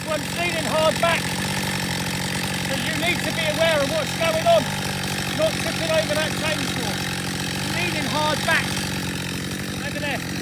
one's leaning hard back. And you need to be aware of what's going on. Not tipping over that chainsaw. Leaning hard back. Over there.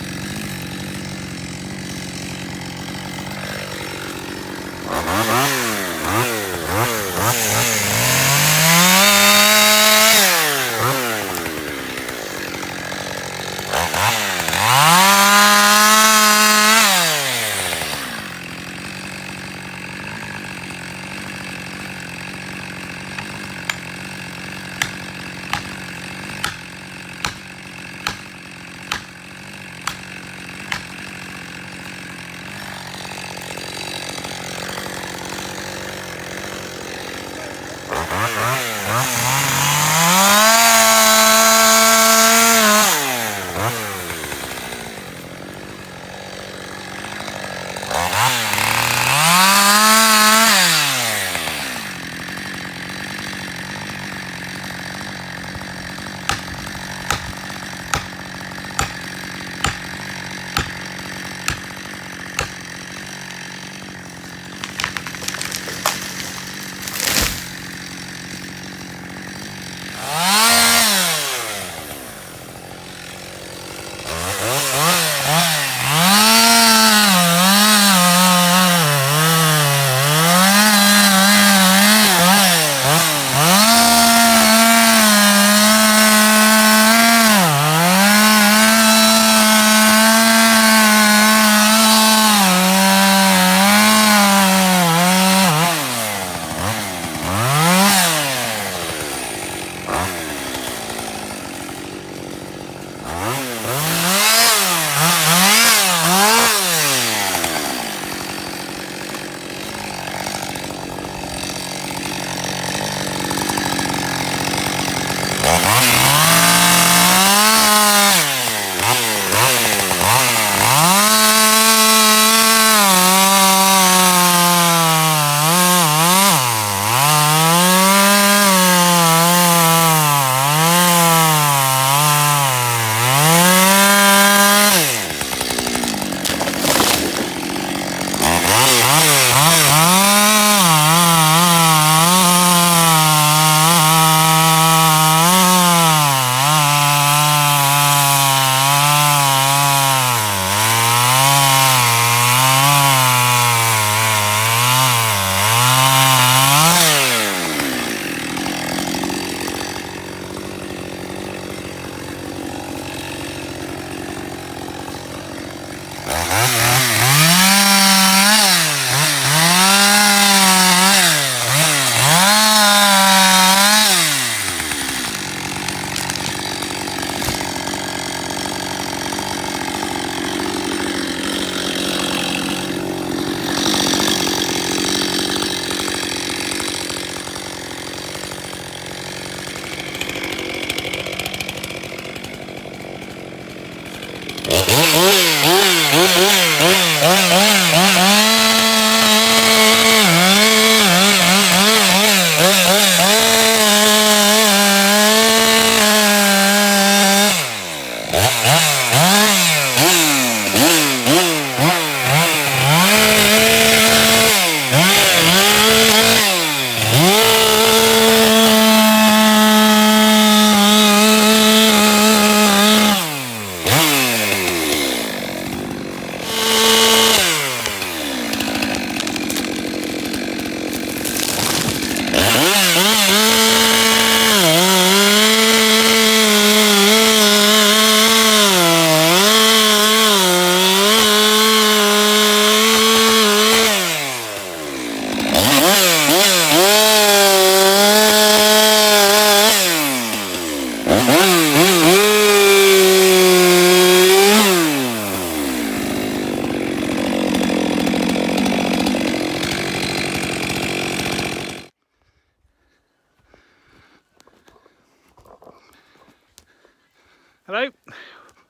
Hello,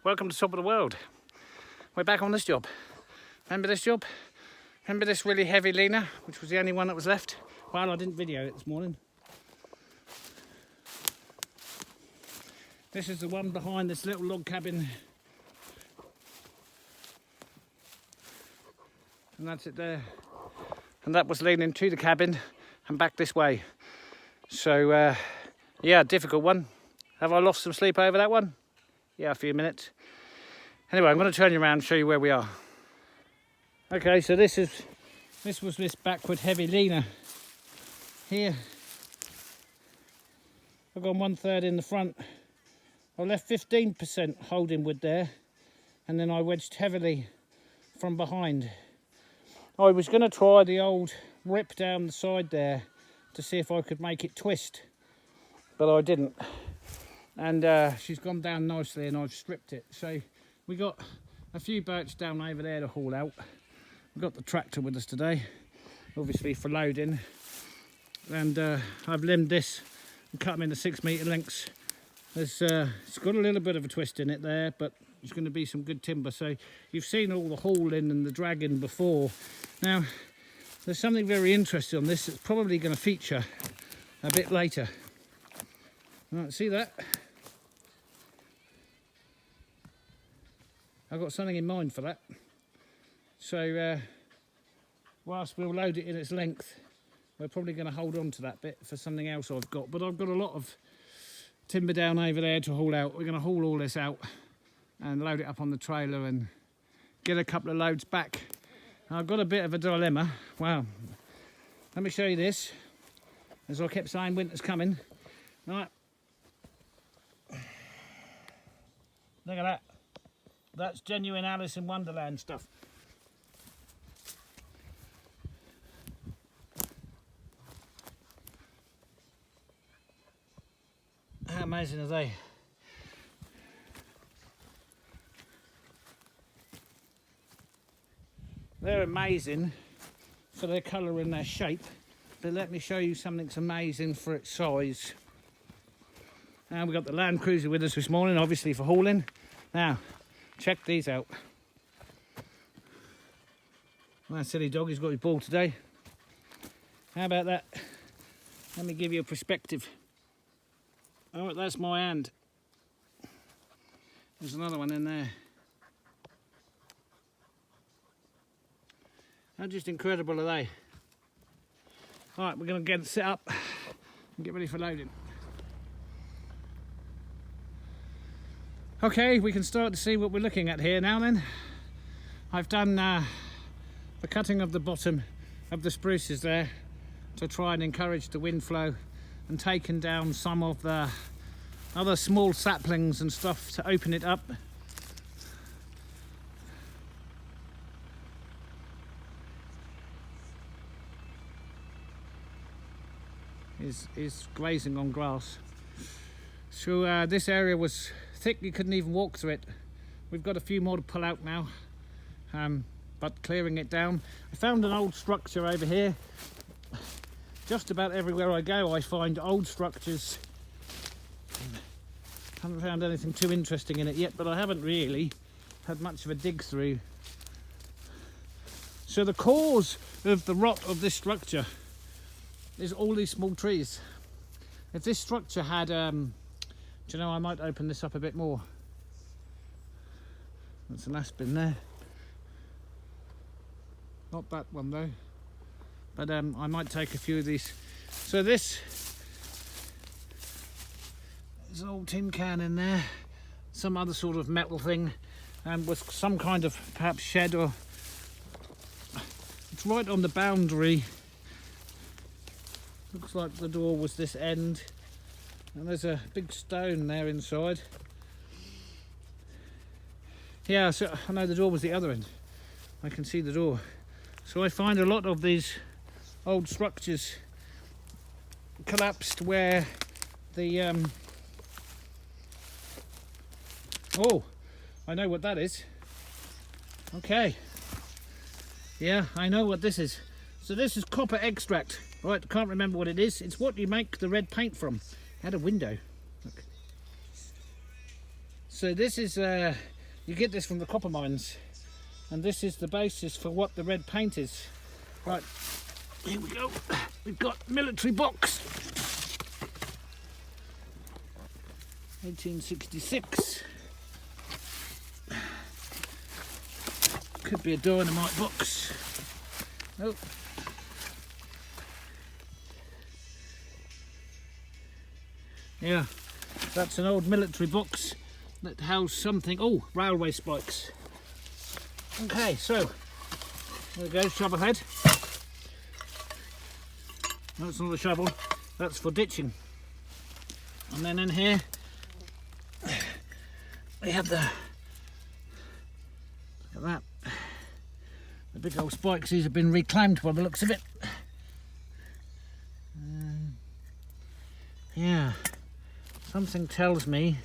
welcome to Top of the World. We're back on this job. Remember this job? Remember this really heavy leaner, which was the only one that was left? Well, I didn't video it this morning. This is the one behind this little log cabin. And that's it there. and that was leaning to the cabin and back this way. So yeah, difficult one. Have I lost some sleep over that one? Yeah, a few minutes. Anyway, I'm going to turn you around and show you where we are. Okay, so this was this backward heavy leaner here. I've gone 1/3 in the front. I left 15% holding wood there, and then I wedged heavily from behind. I was going to try the old rip down the side there to see if I could make it twist, but I didn't. And she's gone down nicely and I've stripped it. So we got a few birch down over there to haul out. We've got the tractor with us today, obviously for loading. And I've limbed this and cut them into 6 metre lengths. It's got a little bit of a twist in it there, but it's going to be some good timber. So you've seen all the hauling and the dragging before. Now, there's something very interesting on this that's probably going to feature a bit later. Right, see that? I've got something in mind for that. So whilst we'll load it in its length, we're probably going to hold on to that bit for something else I've got. But I've got a lot of timber down over there to haul out. We're going to haul all this out and load it up on the trailer and get a couple of loads back. I've got a bit of a dilemma. Wow. Let me show you this. As I kept saying, winter's coming. Right. Look at that. That's genuine Alice in Wonderland stuff. How amazing are they? They're amazing for their colour and their shape, but let me show you something that's amazing for its size. And we've got the Land Cruiser with us this morning, obviously for hauling. Now, check these out. That silly dog, he's got his ball today. How about that? Let me give you a perspective. Oh, that's my hand. There's another one in there. How just incredible are they? Alright, we're going to get it set up and get ready for loading. Okay, we can start to see what we're looking at here now then. I've done the cutting of the bottom of the spruces there to try and encourage the wind flow, and taken down some of the other small saplings and stuff to open it up. Is grazing on grass. So this area was thick, you couldn't even walk through it. We've got a few more to pull out now, but clearing it down. I found an old structure over here. Just about everywhere I go I find old structures. Haven't found anything too interesting in it yet, but I haven't really had much of a dig through. So the cause of the rot of this structure is all these small trees. If this structure had, do you know, I might open this up a bit more. That's an aspen there. Not that one though. But I might take a few of these. So there's an old tin can in there, some other sort of metal thing, with some kind of perhaps shed, or it's right on the boundary. Looks like the door was this end, and there's a big stone there inside. Yeah, so I know the door was the other end. I can see the door. So I find a lot of these old structures collapsed where the oh, I know what that is. Okay, yeah, I know what this is. So this is copper extract. Right, I can't remember what it is. It's what you make the red paint from. Out a window. Look. So this is you get this from the copper mines, and this is the basis for what the red paint is. Right, here we go. We've got military box. 1866. Could be a dynamite box. Oh, Yeah, that's an old military box that housed something. Oh, railway spikes. Okay, so there we go, shovel head. That's not a shovel, that's for ditching. And then in here we have the, look at that, the big old spikes. These have been reclaimed by the looks of it. Yeah, something tells me,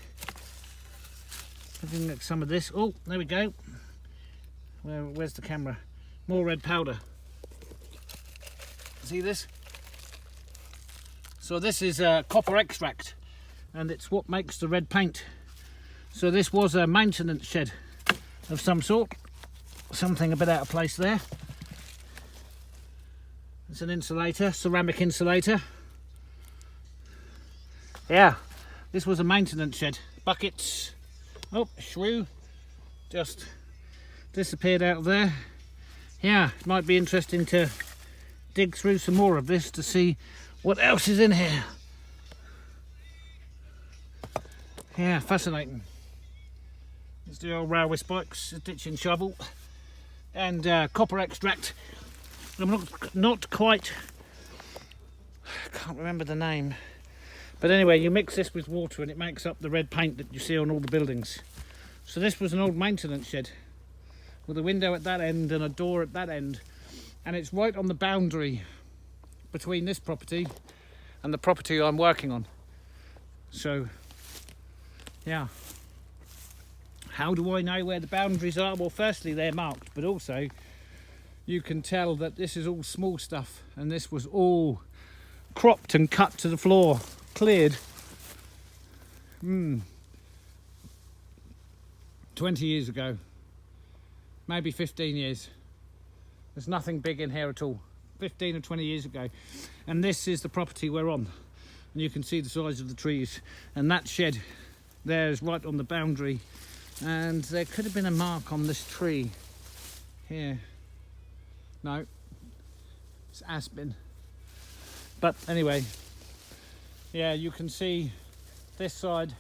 looking at some of this, oh, there we go. Where's the camera? More red powder. See this? So this is copper extract, and it's what makes the red paint. So this was a maintenance shed of some sort. Something a bit out of place there. It's an insulator, ceramic insulator. Yeah, this was a maintenance shed. Buckets. Oh, shrew just disappeared out of there. Yeah, it might be interesting to dig through some more of this to see what else is in here. Yeah, fascinating. There's the old railway spikes, a ditching shovel, and copper extract. I'm not quite, I can't remember the name. But anyway, you mix this with water and it makes up the red paint that you see on all the buildings. So this was an old maintenance shed with a window at that end and a door at that end. And it's right on the boundary between this property and the property I'm working on. So, yeah. How do I know where the boundaries are? Well, firstly, they're marked, but also you can tell that this is all small stuff and this was all cropped and cut to the floor, cleared 20 years ago, maybe 15 years. There's nothing big in here at all. 15 or 20 years ago. And this is the property we're on, and you can see the size of the trees, and that shed there is right on the boundary, and there could have been a mark on this tree here. No, it's aspen. But anyway, yeah, you can see this side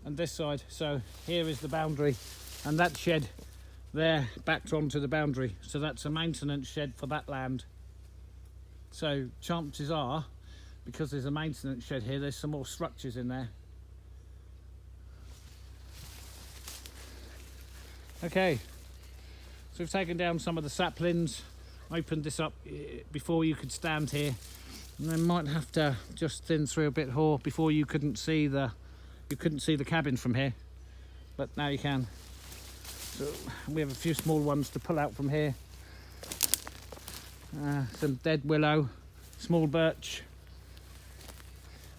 and this side. So here is the boundary, and that shed there backed onto the boundary. So that's a maintenance shed for that land. So chances are, because there's a maintenance shed here, there's some more structures in there. Okay, so we've taken down some of the saplings, opened this up before you could stand here, and then might have to just thin through a bit more. Before you couldn't see the cabin from here, but now you can. So we have a few small ones to pull out from here. Some dead willow, small birch.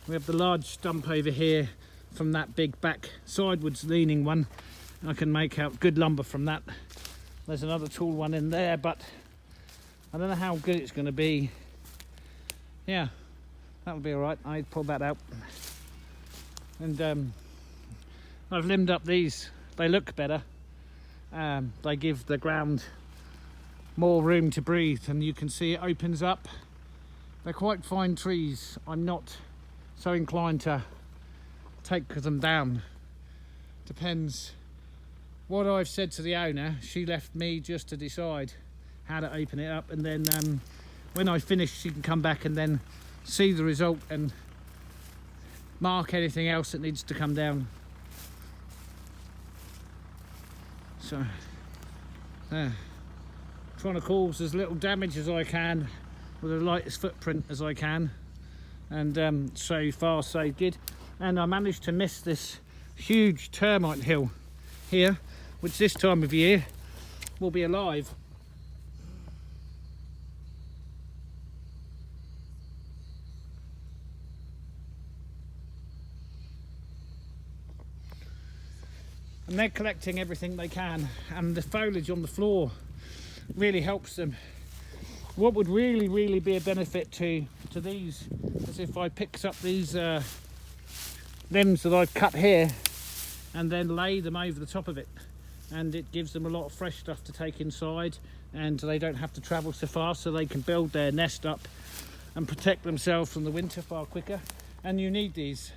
We have the large stump over here from that big back sidewards leaning one. I can make out good lumber from that. There's another tall one in there, but I don't know how good it's going to be. Yeah, that'll be all right. I'd pull that out. And I've limbed up these. They look better. They give the ground more room to breathe, and you can see it opens up. They're quite fine trees. I'm not so inclined to take them down. Depends what I've said to the owner. She left me just to decide how to open it up, and then when I finish she can come back and then see the result and mark anything else that needs to come down. So trying to cause as little damage as I can with the lightest footprint as I can, and so far so good. And I managed to miss this huge termite hill here, which this time of year will be alive. And they're collecting everything they can, and the foliage on the floor really helps them. What would really be a benefit to these is if I picked up these limbs that I've cut here and then lay them over the top of it, and it gives them a lot of fresh stuff to take inside, and they don't have to travel so far, so they can build their nest up and protect themselves from the winter far quicker. and you need these.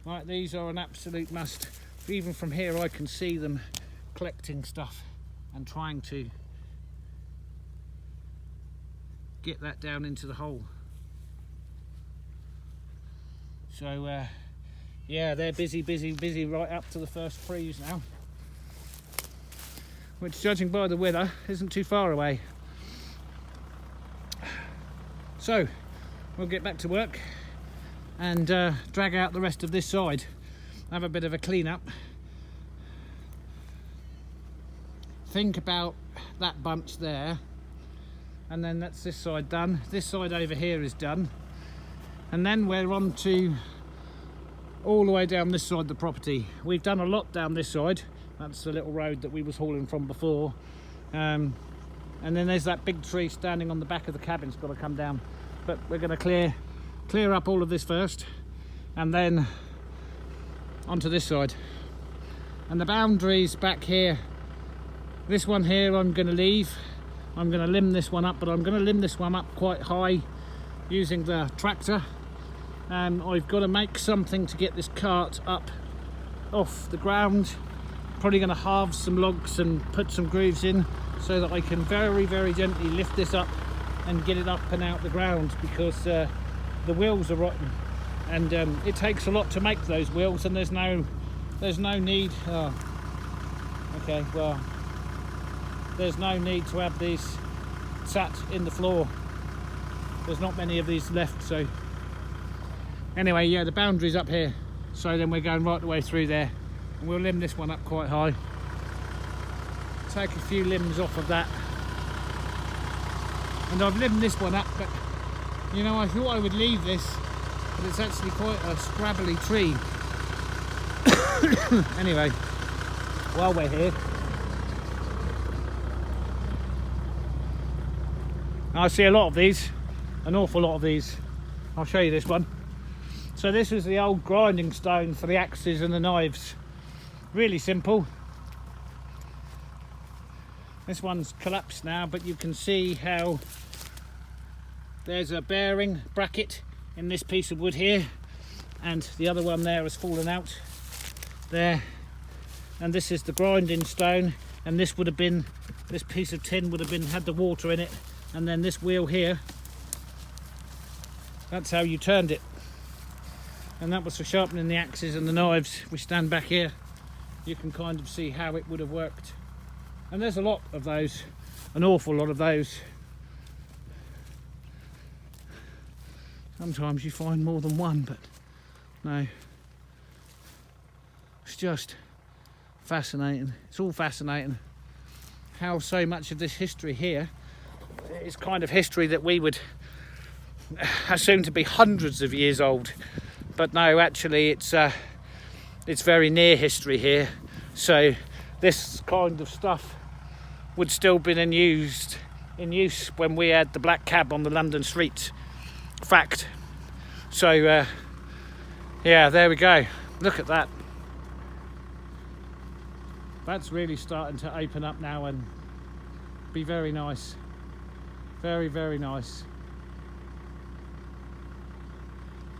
Right, these are an absolute must. Even from here I can see them collecting stuff and trying to get that down into the hole. So yeah, they're busy right up to the first freeze now, which, judging by the weather, isn't too far away. So we'll get back to work and drag out the rest of this side, have a bit of a clean up, think about that bunch there, and then that's this side done. This side over here is done, and then we're on to all the way down this side of the property. We've done a lot down this side. That's the little road that we was hauling from before, and then there's that big tree standing on the back of the cabin's got to come down, but we're going to clear up all of this first and then onto this side. And the boundaries back here, this one here I'm going to leave. I'm going to limb this one up, but I'm going to limb this one up quite high using the tractor. I've got to make something to get this cart up off the ground. Probably going to halve some logs and put some grooves in so that I can very gently lift this up and get it up and out the ground, because the wheels are rotten, and it takes a lot to make those wheels, and there's no need. Oh, okay, well, there's no need to have these sat in the floor. There's not many of these left. So anyway, yeah, the boundary's up here, so then we're going right the way through there, and we'll limb this one up quite high, take a few limbs off of that. And I've limbed this one up, but you know, I thought I would leave this, but it's actually quite a scrabbly tree. Anyway, while we're here, I see a lot of these, an awful lot of these. I'll show you this one. So this was the old grinding stone for the axes and the knives. Really simple. This one's collapsed now, but you can see how there's a bearing bracket in this piece of wood here, and the other one there has fallen out there. And this is the grinding stone, and this would have been, this piece of tin would have been, had the water in it, and then this wheel here, that's how you turned it. And that was for sharpening the axes and the knives. If we stand back here, you can kind of see how it would have worked. And there's a lot of those, an awful lot of those. Sometimes you find more than one, but no. It's just fascinating. It's all fascinating how so much of this history here is kind of history that we would assume to be hundreds of years old. But no, actually it's very near history here. So this kind of stuff would still been in use when we had the black cab on the London streets. Fact. So yeah, there we go. Look at that. That's really starting to open up now and be very nice. Very nice.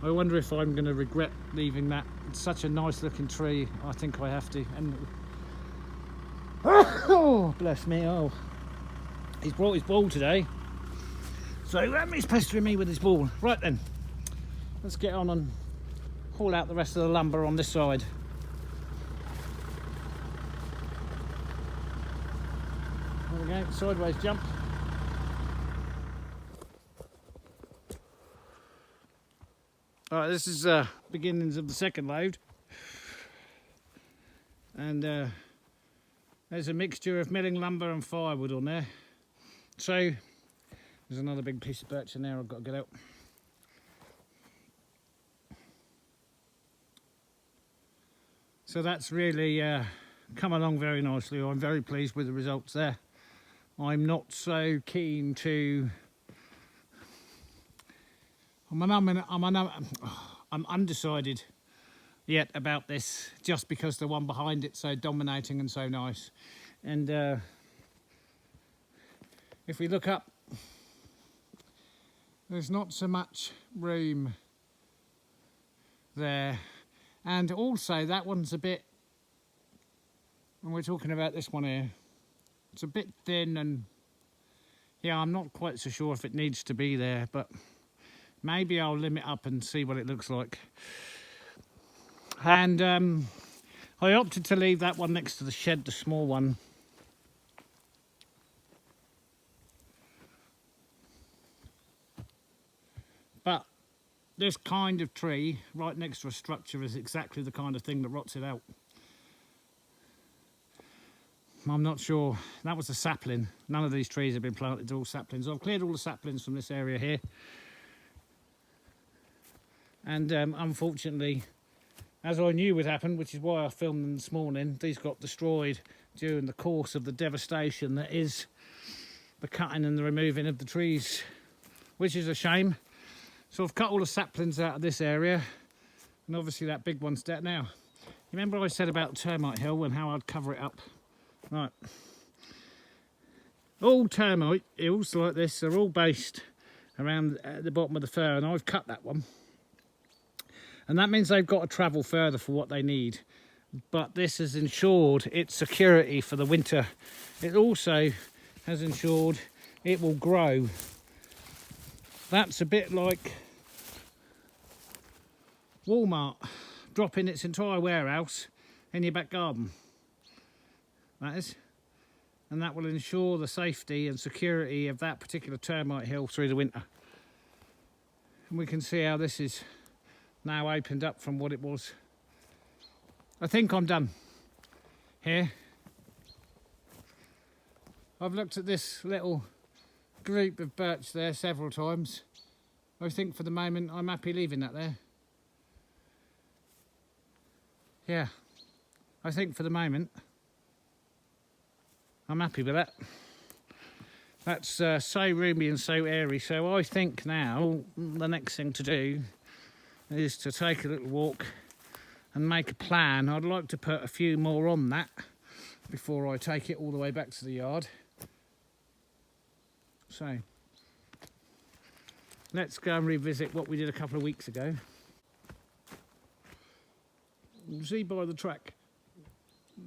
I wonder if I'm going to regret leaving that. It's such a nice looking tree. I think I have to. And oh, bless me. Oh, he's brought his ball today, so he's pestering me with his ball. Right then, let's get on and haul out the rest of the lumber on this side. There we go, sideways jump. Alright, this is beginnings of the second load, and there's a mixture of milling lumber and firewood on there. So there's another big piece of birch in there I've got to get out. So that's really come along very nicely. I'm very pleased with the results there. I'm not so keen to... I'm undecided yet about this, just because the one behind it's so dominating and so nice. And if we look up, there's not so much room there. And also that one's a bit, and we're talking about this one here, it's a bit thin, and yeah, I'm not quite so sure if it needs to be there, but maybe I'll limb it up and see what it looks like. And I opted to leave that one next to the shed, the small one. But this kind of tree right next to a structure is exactly the kind of thing that rots it out. I'm not sure. That was a sapling. None of these trees have been planted, they're all saplings. I've cleared all the saplings from this area here. And unfortunately, as I knew would happen, which is why I filmed them this morning, these got destroyed during the course of the devastation that is the cutting and the removing of the trees, which is a shame. So I've cut all the saplings out of this area, and obviously that big one's dead now. You remember I said about termite hill and how I'd cover it up? Right. All termite hills like this are all based around the bottom of the fir, and I've cut that one. And that means they've got to travel further for what they need. But this has ensured its security for the winter. It also has ensured it will grow. That's a bit like Walmart dropping its entire warehouse in your back garden. That is. And that will ensure the safety and security of that particular termite hill through the winter. And we can see how this is now opened up from what it was. I think I'm done here. I've looked at this little group of birch there several times. I think for the moment I'm happy leaving that there. Yeah, I think for the moment I'm happy with that. That's so roomy and so airy. So I think now the next thing to do is to take a little walk and make a plan. I'd like to put a few more on that before I take it all the way back to the yard. So let's go and revisit what we did a couple of weeks ago. You see by the track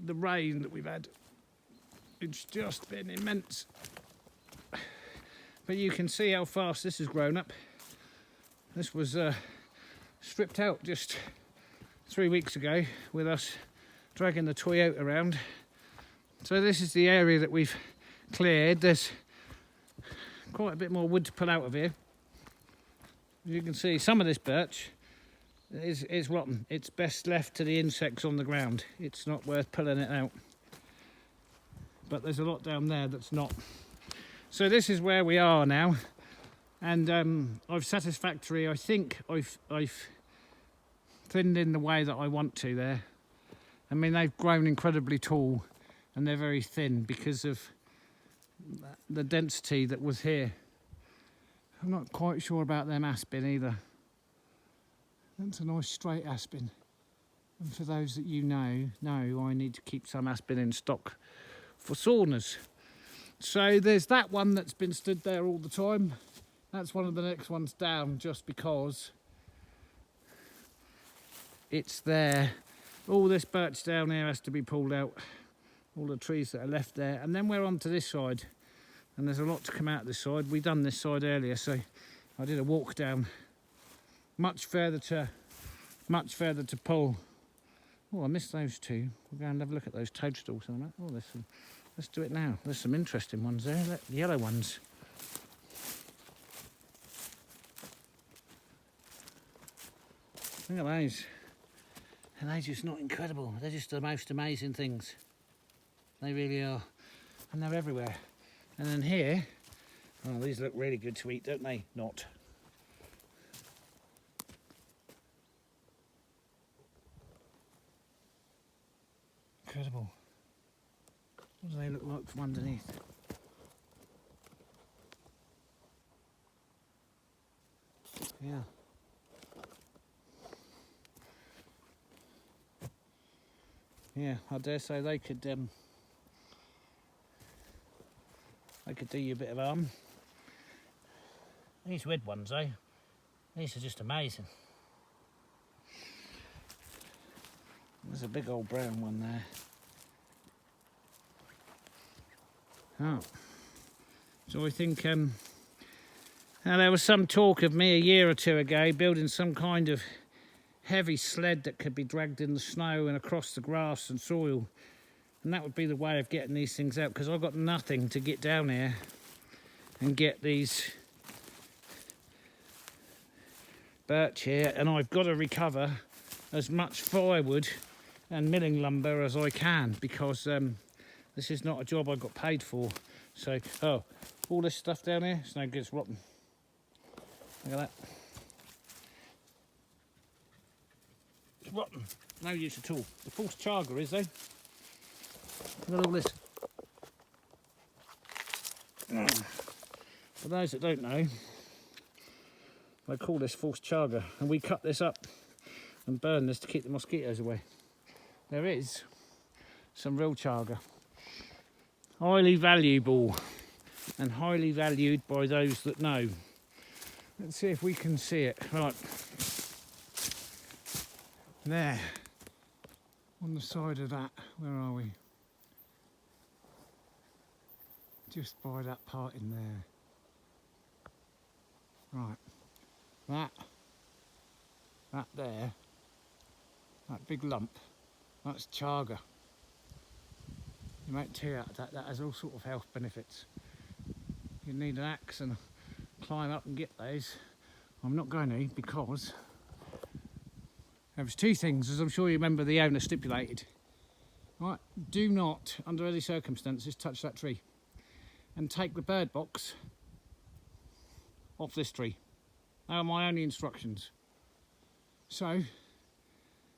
the rain that we've had. It's just been immense. But you can see how fast this has grown up. This was stripped out just 3 weeks ago with us dragging the Toyota around. So this is the area that we've cleared. There's quite a bit more wood to pull out of here. As you can see, some of this birch is rotten. It's best left to the insects on the ground. It's not worth pulling it out. But there's a lot down there that's not. So this is where we are now, and I've satisfactory. I think I've thinned in the way that I want to there. I mean, they've grown incredibly tall, and they're very thin because of the density that was here. I'm not quite sure about them aspen either. That's a nice straight aspen, and for those that you know I need to keep some aspen in stock for saunas. So there's that one that's been stood there all the time. That's one of the next ones down just because it's there. All this birch down here has to be pulled out. All the trees that are left there. And then we're on to this side. And there's a lot to come out this side. We done this side earlier, so I did a walk down. Much further to pull. Oh, I missed those two. We'll go and have a look at those toadstools. Oh, there's some. Let's do it now. There's some interesting ones there. The yellow ones. Look at those. And they're just not incredible. They're just the most amazing things. They really are. And they're everywhere. And then here, oh, these look really good to eat, don't they? Not. Incredible. What do they look like from underneath? Yeah. Yeah, I dare say they could do you a bit of harm. These red ones, though, these are just amazing. There's a big old brown one there. Oh. So I think now there was some talk of me a year or two ago building some kind of heavy sled that could be dragged in the snow and across the grass and soil, and that would be the way of getting these things out, because I've got nothing to get down here and get these birch here, and I've got to recover as much firewood and milling lumber as I can, because this is not a job I got paid for. So, oh, all this stuff down here, it's no good, it's rotten. Look at that. It's rotten, no use at all. The false chaga is though. Look at all this. For those that don't know, I call this false chaga, and we cut this up and burn this to keep the mosquitoes away. There is some real chaga. Highly valuable and highly valued by those that know. Let's see if we can see it. Right. There. On the side of that, where are we? Just by that part in there. Right. That there, that big lump, that's chaga. You make tea out of that. That has all sort of health benefits. You need an axe and climb up and get those. I'm not going to, because there was two things, as I'm sure you remember the owner stipulated. Right, do not, under any circumstances, touch that tree, and take the bird box off this tree. They are my only instructions. So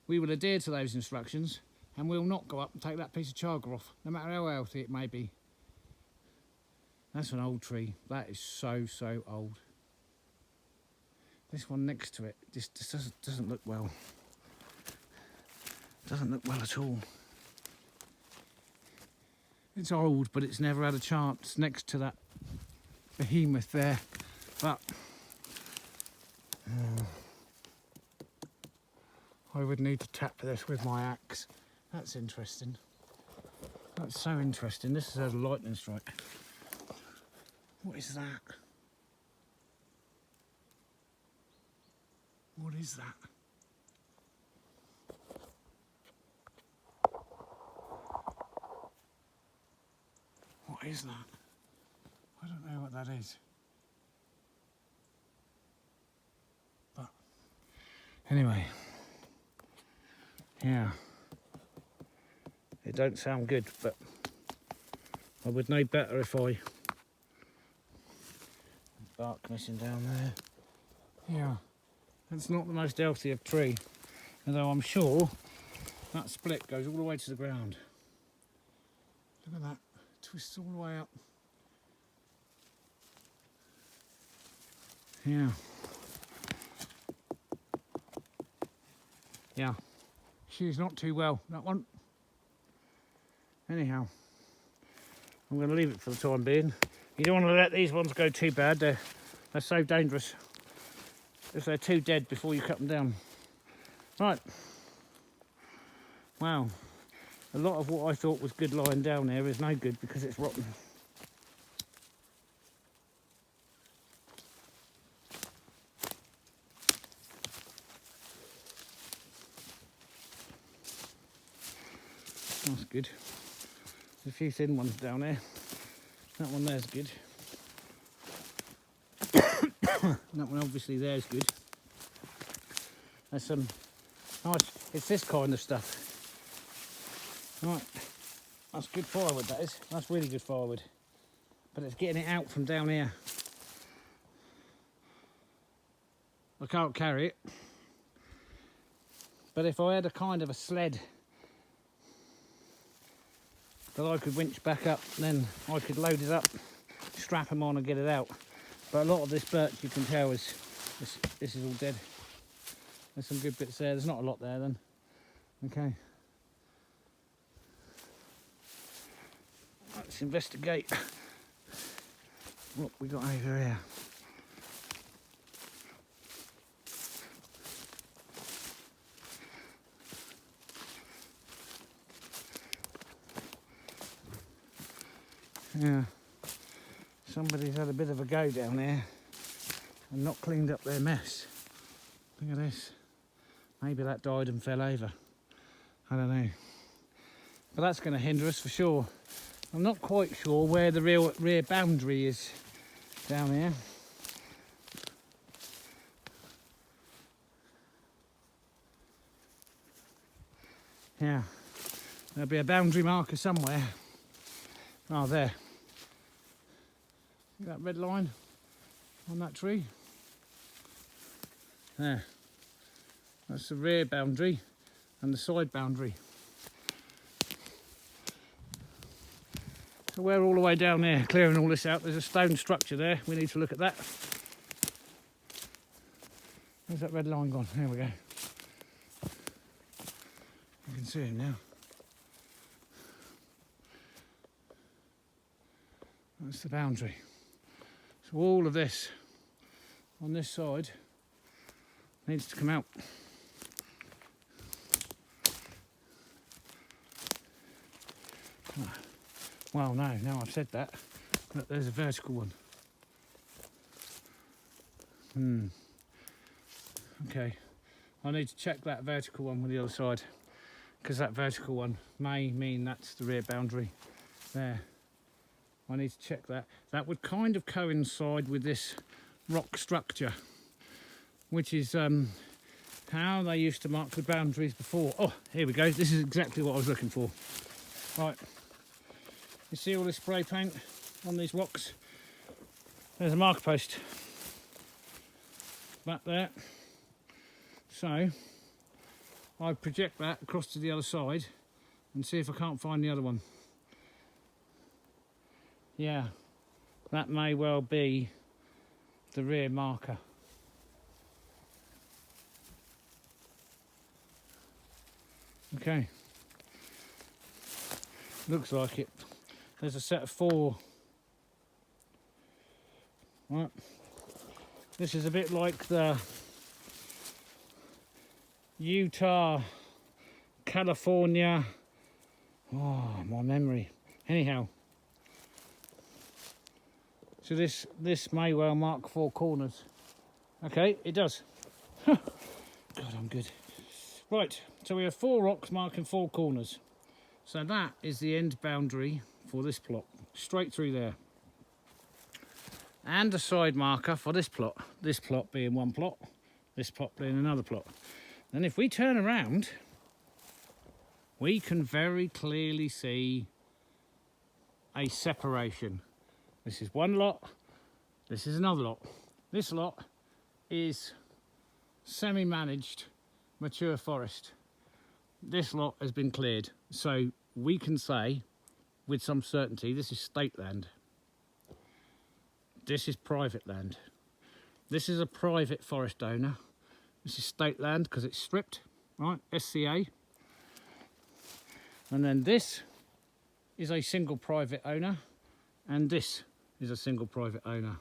we will adhere to those instructions, and we'll not go up and take that piece of chaga off, no matter how healthy it may be. That's an old tree. That is so old. This one next to it just doesn't look well. Doesn't look well at all. It's old, but it's never had a chance next to that behemoth there. But I would need to tap this with my axe. That's interesting. That's so interesting. This is a lightning strike. What is that? What is that? What is that? I don't know what that is. But anyway, yeah. It don't sound good, but I would know better if I... Bark missing down there. Yeah, that's not the most healthy of tree, although I'm sure that split goes all the way to the ground. Look at that, twists all the way up. Yeah. Yeah, she's not too well, that one. Anyhow, I'm going to leave it for the time being. You don't want to let these ones go too bad. They're so dangerous if they're too dead before you cut them down. Right. Wow. A lot of what I thought was good lying down there is no good because it's rotten. That's good. There's a few thin ones down there. That one there's good. That one obviously there's good. There's some nice, it's this kind of stuff. Right, that's good firewood that is. That's really good firewood. But it's getting it out from down here. I can't carry it. But if I had a kind of a sled that I could winch back up, then I could load it up, strap them on and get it out. But a lot of this birch, you can tell, is this is all dead. There's some good bits there. There's not a lot there then. Okay. Let's investigate what we got over here. Yeah, somebody's had a bit of a go down there and not cleaned up their mess. Look at this. Maybe that died and fell over. I don't know. But that's going to hinder us for sure. I'm not quite sure where the rear boundary is down here. Yeah, there'll be a boundary marker somewhere. Oh, there. See that red line on that tree? There. That's the rear boundary and the side boundary. So we're all the way down there clearing all this out. There's a stone structure there. We need to look at that. Where's that red line gone? There we go. You can see him now. That's the boundary. So all of this on this side needs to come out. Well, no, now I've said that. Look, there's a vertical one. Okay, I need to check that vertical one with the other side, because that vertical one may mean that's the rear boundary there. I need to check that. That would kind of coincide with this rock structure, which is how they used to mark the boundaries before. Oh, here we go. This is exactly what I was looking for. Right. You see all this spray paint on these rocks? There's a marker post back there. So I project that across to the other side and see if I can't find the other one. Yeah, that may well be the rear marker. Okay, looks like it. There's a set of 4. Right. This is a bit like the Utah, California. Oh, my memory. Anyhow. So this may well mark 4 corners. Okay, it does. God, I'm good. Right, so we have 4 rocks marking 4 corners. So that is the end boundary for this plot, straight through there. And a side marker for this plot being one plot, this plot being another plot. Then if we turn around, we can very clearly see a separation. This is one lot, this is another lot. This lot is semi-managed mature forest. This lot has been cleared, so we can say with some certainty this is state land. This is private land. This is a private forest owner. This is state land because it's stripped, right? SCA. And then this is a single private owner, and this is a single private owner.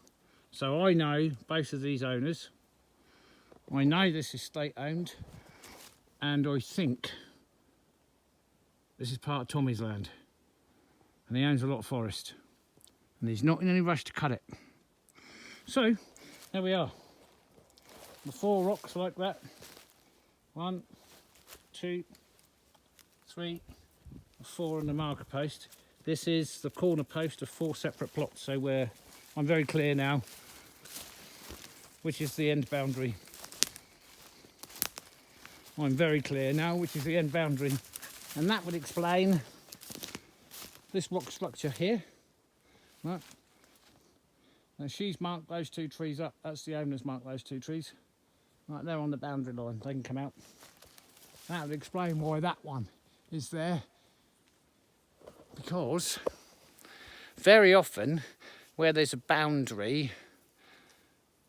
So I know both of these owners. I know this is state owned, and I think this is part of Tommy's land. And he owns a lot of forest, and he's not in any rush to cut it. So there we are, the 4 rocks like that. 1, 2, 3, 4 on the marker post. This is the corner post of 4 separate plots, so I'm very clear now which is the end boundary. I'm very clear now which is the end boundary, and that would explain this rock structure here. Right. Now she's marked those 2 trees up. That's the owner's marked those 2 trees. Right, they're on the boundary line. They can come out. That would explain why that one is there. Because very often where there's a boundary,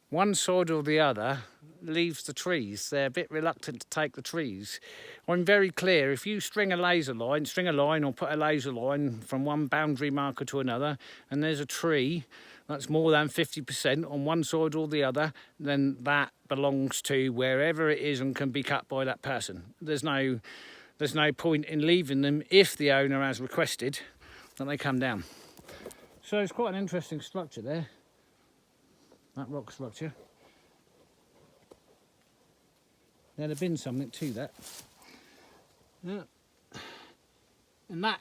one side or the other leaves the trees. They're a bit reluctant to take the trees. I'm very clear, if you string a line or put a laser line from one boundary marker to another, and there's a tree that's more than 50% on one side or the other, then that belongs to wherever it is and can be cut by that person. There's no point in leaving them if the owner has requested that they come down. So it's quite an interesting structure there, that rock structure. There'd have been something to that. Yeah. And that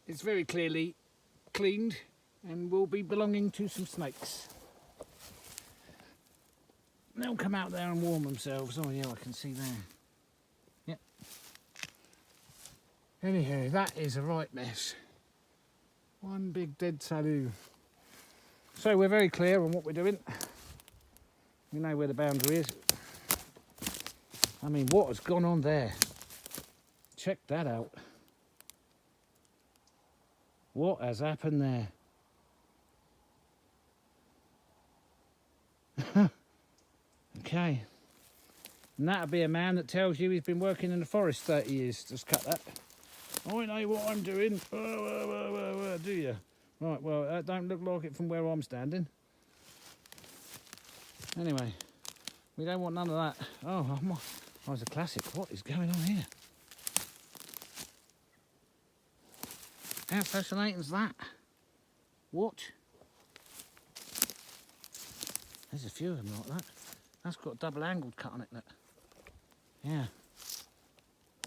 is very clearly cleaned and will be belonging to some snakes. They'll come out there and warm themselves. Oh yeah, I can see there. Yep. Anyhow, that is a right mess. One big dead saloo. So we're very clear on what we're doing. We know where the boundary is. I mean, what has gone on there? Check that out. What has happened there? Okay. And that'll be a man that tells you he's been working in the forest 30 years. Just cut that. I know what I'm doing. Do you? Right, well, that don't look like it from where I'm standing. Anyway, we don't want none of that. Oh, that was a classic. What is going on here? How fascinating is that? What? There's a few of them like that. That's got a double angled cut on it, look. Yeah.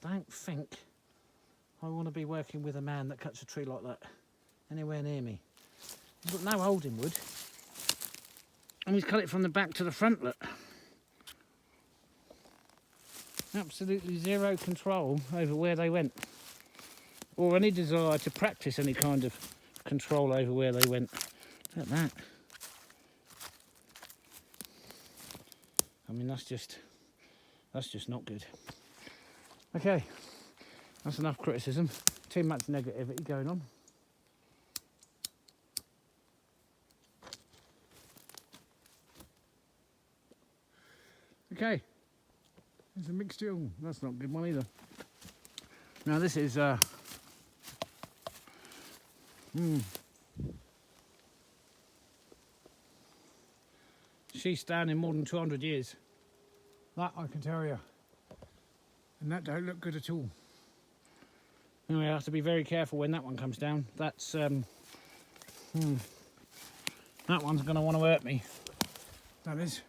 Don't think I want to be working with a man that cuts a tree like that anywhere near me. He's got no holding wood. And he's cut it from the back to the front, look. Absolutely zero control over where they went. Or any desire to practice any kind of control over where they went. Look at that. I mean, that's just not good. Okay, that's enough criticism. Too much negativity going on. Okay, there's a mixture. Oh, that's not a good one either. Now this is she's standing more than 200 years. That I can tell you. And that don't look good at all. Anyway, I have to be very careful when that one comes down. That's that one's going to want to hurt me. That is.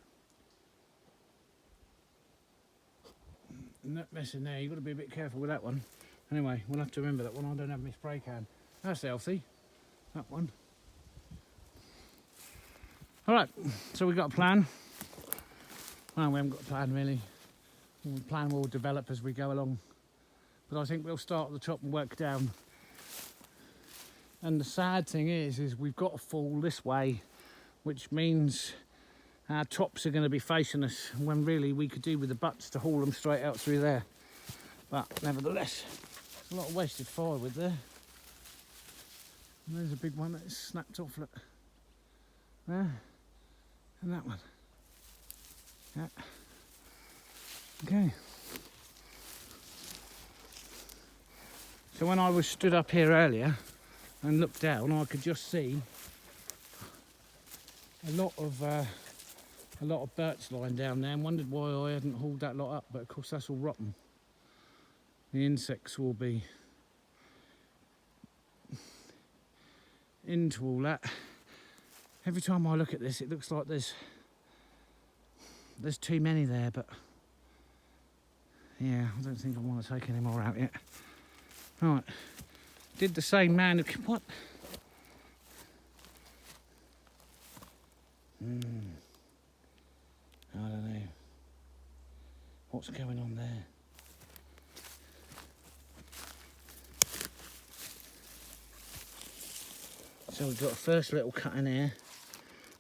And that mess in there, you've got to be a bit careful with that one. Anyway, we'll have to remember that one. I don't have my spray can. That's healthy. That one. Alright, so we've got a plan. Well, we haven't got a plan really. The plan will develop as we go along. But I think we'll start at the top and work down. And the sad thing is we've got to fall this way, which means our tops are going to be facing us when really we could do with the butts to haul them straight out through there. But nevertheless, there's a lot of wasted firewood there. And there's a big one that's snapped off, look. There. And that one. Yeah. Okay. So when I was stood up here earlier and looked down, I could just see a lot of birch lying down there, and wondered why I hadn't hauled that lot up. But of course that's all rotten. The insects will be into all that. Every time I look at this, it looks like there's too many there, but yeah, I don't think I want to take any more out yet. Right, did the same man, what? I don't know. What's going on there? So we've got a first little cut in here.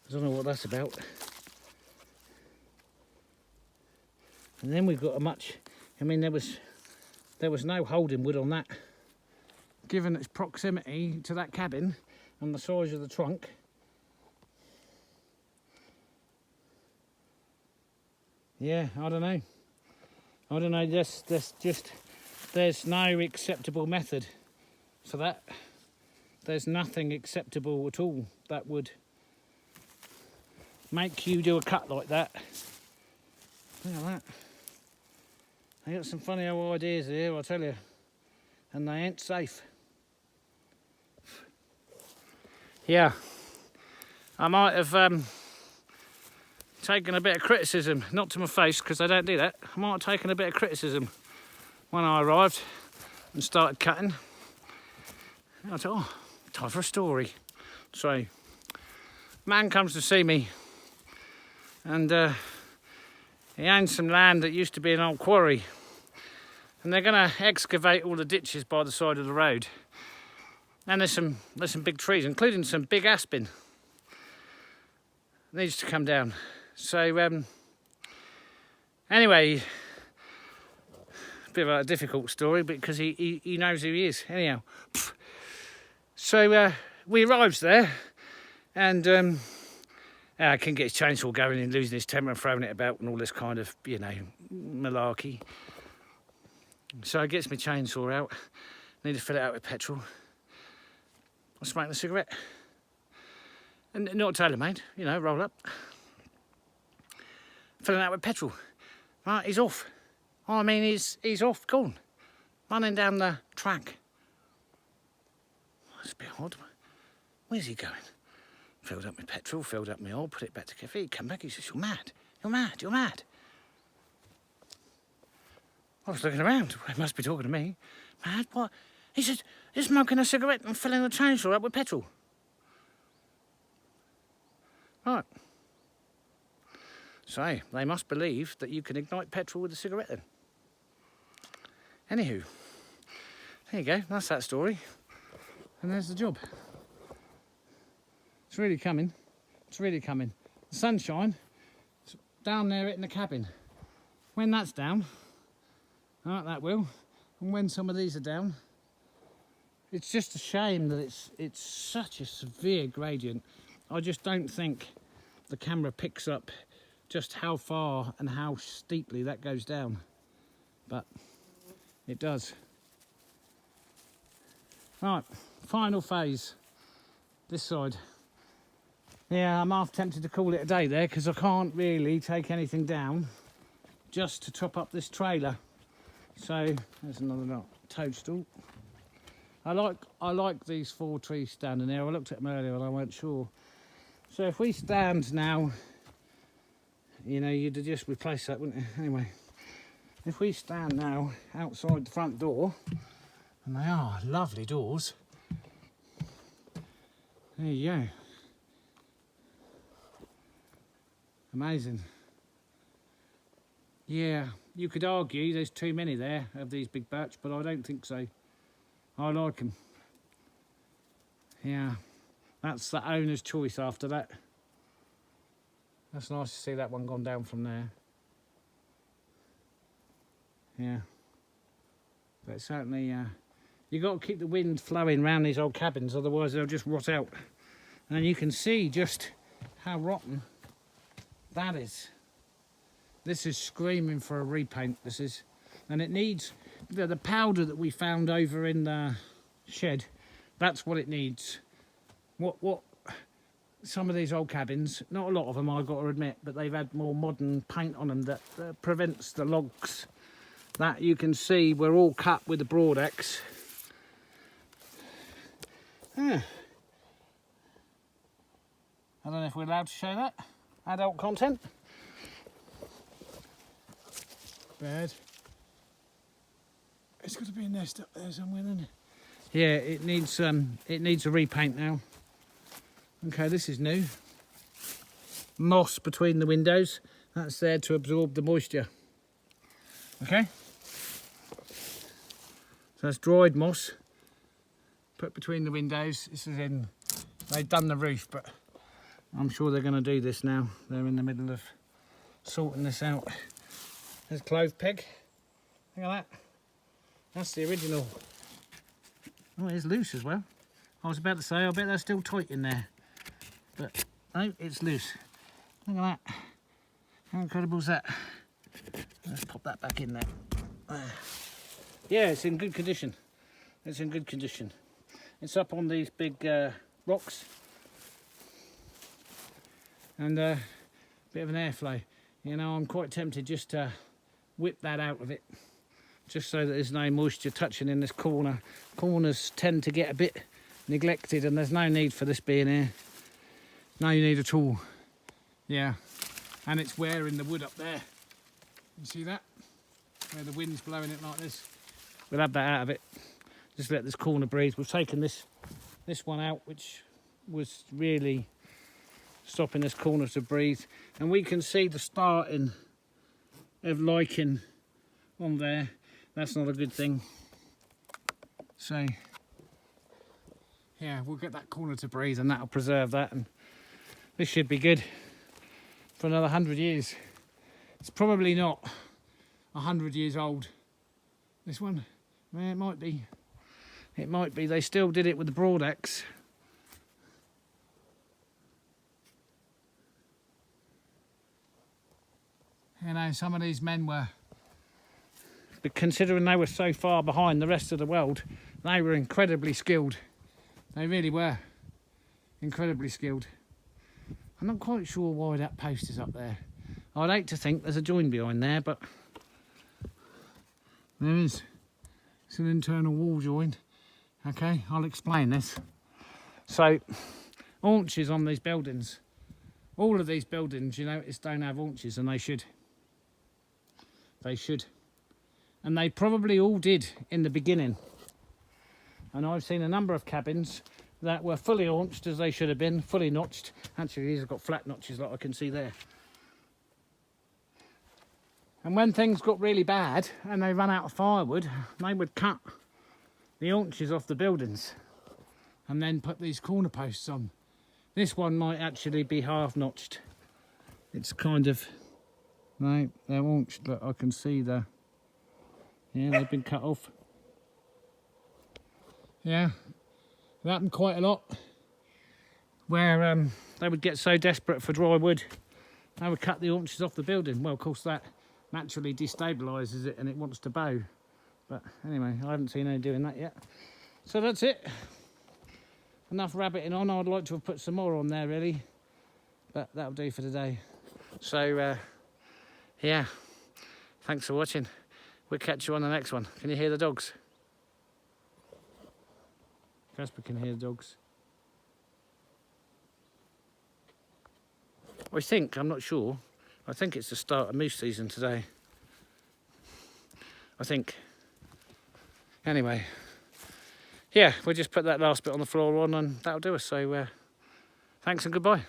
I don't know what that's about. And then we've got a much, I mean there was no holding wood on that. Given its proximity to that cabin and the size of the trunk. Yeah, I don't know, there's no acceptable method for that. There's nothing acceptable at all that would make you do a cut like that. Look at that. They got some funny old ideas here, I tell you. And they ain't safe. Yeah, I might have taken a bit of criticism, not to my face because I don't do that. I might have taken a bit of criticism when I arrived and started cutting. I thought, oh, time for a story. So, man comes to see me, and he owns some land that used to be an old quarry, and they're going to excavate all the ditches by the side of the road. And there's some big trees, including some big aspen. Needs to come down. So anyway, a bit of a difficult story because he knows who he is. Anyhow, so we arrives there, and I can get his chainsaw going and losing his temper and throwing it about and all this kind of, you know, malarkey. So he gets my chainsaw out. Need to fill it out with petrol. I'm smoking a cigarette. And not tailor-made, you know, roll up. Filling out with petrol. Right, he's off. I mean, he's off, gone. Running down the track. That's a bit odd. Where's he going? Filled up my petrol, filled up my oil, put it back together. He come back, he says, you're mad. You're mad, you're mad. I was looking around. He must be talking to me. Mad? What? He said, he's smoking a cigarette and filling the chainsaw up with petrol. Right. So, they must believe that you can ignite petrol with a cigarette then. Anywho, there you go, that's that story. And there's the job. It's really coming. It's really coming. The sunshine, it's down there in the cabin. When that's down, right, that will, and when some of these are down, it's just a shame that it's such a severe gradient. I just don't think the camera picks up just how far and how steeply that goes down, but it does. Right, final phase, this side. Yeah, I'm half tempted to call it a day there because I can't really take anything down just to top up this trailer. So there's another Toad Stool. I like these 4 trees standing there. I looked at them earlier and I weren't sure. So if we stand now, you know, you'd just replace that, wouldn't you? Anyway, if we stand now outside the front door, and they are lovely doors, there you go. Amazing. Yeah, you could argue there's too many there of these big birch, but I don't think so. I like them. Yeah, that's the owner's choice after that. That's nice to see that one gone down from there. Yeah. But certainly, you've got to keep the wind flowing around these old cabins, otherwise they'll just rot out. And you can see just how rotten that is. This is screaming for a repaint, this is. And it needs, the powder that we found over in the shed, that's what it needs. What some of these old cabins, not a lot of them I've got to admit, but they've had more modern paint on them that prevents the logs. That you can see we're all cut with the broad axe. I don't know if we're allowed to show that. Adult content. Bad. It's got to be a nest up there somewhere, doesn't it? Yeah, it needs a repaint now. Okay, this is new. Moss between the windows. That's there to absorb the moisture. Okay. So that's dried moss. Put between the windows. This is in. They've done the roof, but I'm sure they're going to do this now. They're in the middle of sorting this out. There's a clove peg. Look at that. That's the original. Oh, it's loose as well. I was about to say, I bet they're still tight in there. But no, it's loose. Look at that. How incredible is that? Let's pop that back in there. Yeah, it's in good condition. It's in good condition. It's up on these big rocks. And a bit of an airflow. You know, I'm quite tempted just to whip that out of it. Just so that there's no moisture touching in this corner. Corners tend to get a bit neglected, and there's no need for this being here. No need at all. Yeah, and it's wearing the wood up there. You see that? Where the wind's blowing it like this. We'll have that out of it. Just let this corner breathe. We've taken this one out, which was really stopping this corner to breathe. And we can see the starting of lichen on there. That's not a good thing. So, yeah, we'll get that corner to breathe and that'll preserve that. And this should be good for another 100 years. It's probably not 100 years old, this one. Well, it might be. It might be. They still did it with the broadaxe. You know, some of these men were, but considering they were so far behind the rest of the world, they were incredibly skilled. They really were incredibly skilled. I'm not quite sure why that post is up there. I'd hate to think there's a join behind there, but there is. It's an internal wall join. Okay, I'll explain this. So, haunches on these buildings. All of these buildings, you notice, don't have haunches, and they should. They should. And they probably all did in the beginning. And I've seen a number of cabins that were fully haunched as they should have been, fully notched. Actually, these have got flat notches like I can see there. And when things got really bad and they ran out of firewood, they would cut the haunches off the buildings and then put these corner posts on. This one might actually be half notched. It's kind of, no, they're haunched. Look, I can see the, yeah, they've been cut off. Yeah, it happened quite a lot where they would get so desperate for dry wood, they would cut the haunches off the building. Well, of course, that naturally destabilises it and it wants to bow. But anyway, I haven't seen any doing that yet. So that's it. Enough rabbiting on. I'd like to have put some more on there, really. But that'll do for today. So, yeah. Thanks for watching. We'll catch you on the next one. Can you hear the dogs? Casper can hear the dogs. I think, I'm not sure, I think it's the start of moose season today. I think. Anyway, yeah, we'll just put that last bit on the floor on and that'll do us. So, thanks and goodbye.